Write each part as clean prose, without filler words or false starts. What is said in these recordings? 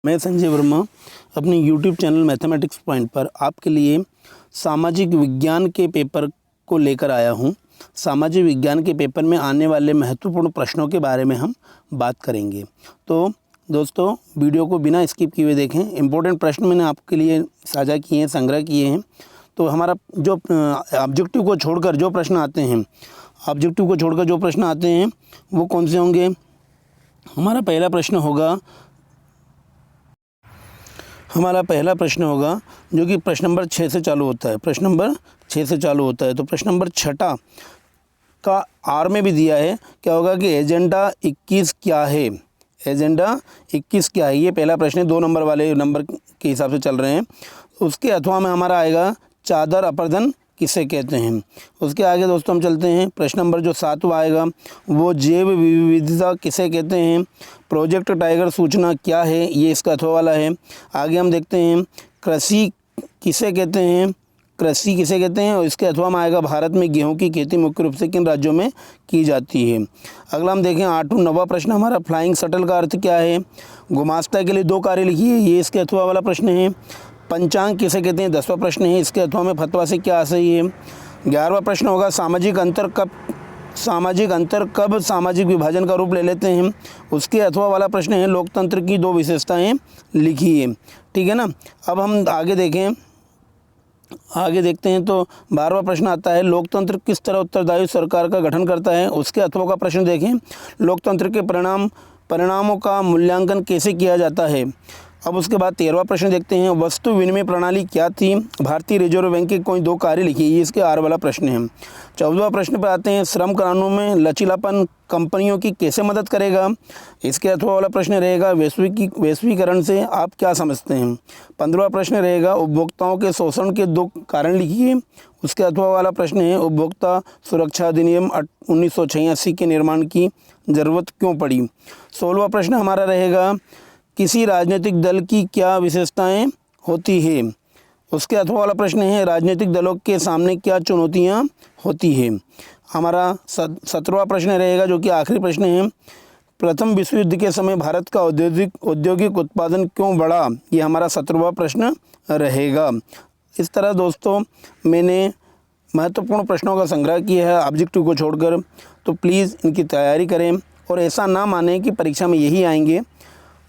मैं संजय वर्मा अपने YouTube channel mathematics point पर आपके लिए सामाजिक विज्ञान के पेपर को लेकर आया हूं। सामाजिक विज्ञान के पेपर में आने वाले महत्वपूर्ण प्रश्नों के बारे में हम बात करेंगे। तो दोस्तों, वीडियो को बिना स्किप किए हुए देखें। इम्पोर्टेंट प्रश्न मैंने आपके लिए साझा किए हैं, संग्रह किए हैं। तो हमारा जो ऑब्जेक्टिव को छोड़कर जो प्रश्न आते हैं, वो कौन से होंगे? हमारा पहला प्रश्न होगा जो कि प्रश्न नंबर 6 से चालू होता है। तो प्रश्न नंबर 6 का आर में भी दिया है। क्या होगा कि एजेंडा 21 क्या है? ये पहला प्रश्न है। 2 नंबर वाले नंबर के हिसाब से चल रहे हैं। उसके अथवा में हमारा आएगा चादर अपर्दन किसे कहते हैं। उसके आगे दोस्तों हम चलते हैं। प्रश्न नंबर जो 7वां आएगा वो जैव विविधता किसे कहते हैं। प्रोजेक्ट टाइगर सूचना क्या है, ये इसका अथवा वाला है। आगे हम देखते हैं कृषि किसे कहते हैं और इसके अथवा में आएगा भारत में गेहूं की खेती मुख्य रूप से किन राज्यों में की जाती है। अगला हम देखें 9वां प्रश्न हमारा फ्लाइंग शटल का अर्थ क्या है। गुमास्ता के लिए 2 कार्य लिखिए, ये इसके अथवा वाला प्रश्न है। पंचांग किसे कहते हैं, 10वां प्रश्न है। इसके अथवा में फतवा से क्या आशय है। 11वां प्रश्न होगा सामाजिक अंतर कब सामाजिक विभाजन का रूप ले लेते हैं। उसके अथवा वाला प्रश्न है लोकतंत्र की 2 विशेषताएं लिखिए। ठीक है ना। अब हम आगे देखते हैं तो 12वां प्रश्न आता है लोकतंत्र किस तरह उत्तरदायी सरकार का गठन करता है। उसके अथवा का प्रश्न देखें लोकतंत्र के परिणामों का मूल्यांकन कैसे किया जाता है। अब उसके बाद 13वां प्रश्न देखते हैं वस्तु विनिमय प्रणाली क्या थी। भारतीय रिजर्व बैंक के कोई 2 कार्य लिखिए, ये इसके आर वाला प्रश्न है। 14वां प्रश्न पर आते हैं श्रम कानून में लचीलापन कंपनियों की कैसे मदद करेगा। इसके अथवा वाला प्रश्न रहेगा वैश्वीकरण से आप क्या समझते हैं। 15वां प्रश्न रहेगा उपभोक्ताओं के शोषण के 2 कारण लिखिए। उसके अथवा वाला प्रश्न है उपभोक्ता सुरक्षा अधिनियम 1986 के निर्माण की ज़रूरत क्यों पड़ी। 16वां प्रश्न हमारा रहेगा किसी राजनीतिक दल की क्या विशेषताएं होती है। उसके अथवा वाला प्रश्न है राजनीतिक दलों के सामने क्या चुनौतियां होती है। हमारा 17वां प्रश्न रहेगा जो कि आखिरी प्रश्न है प्रथम विश्व युद्ध के समय भारत का औद्योगिक उत्पादन क्यों बढ़ा। ये हमारा 17वां प्रश्न रहेगा। इस तरह दोस्तों मैंने महत्वपूर्ण प्रश्नों का संग्रह किया है ऑब्जेक्टिव को छोड़कर। तो प्लीज़ इनकी तैयारी करें और ऐसा ना माने कि परीक्षा में यही आएंगे।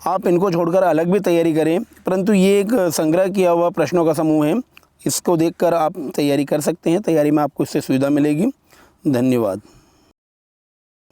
आप इनको छोड़कर अलग भी तैयारी करें, परंतु ये एक संग्रह किया हुआ प्रश्नों का समूह है। इसको देखकर आप तैयारी कर सकते हैं। तैयारी में आपको इससे सुविधा मिलेगी। धन्यवाद।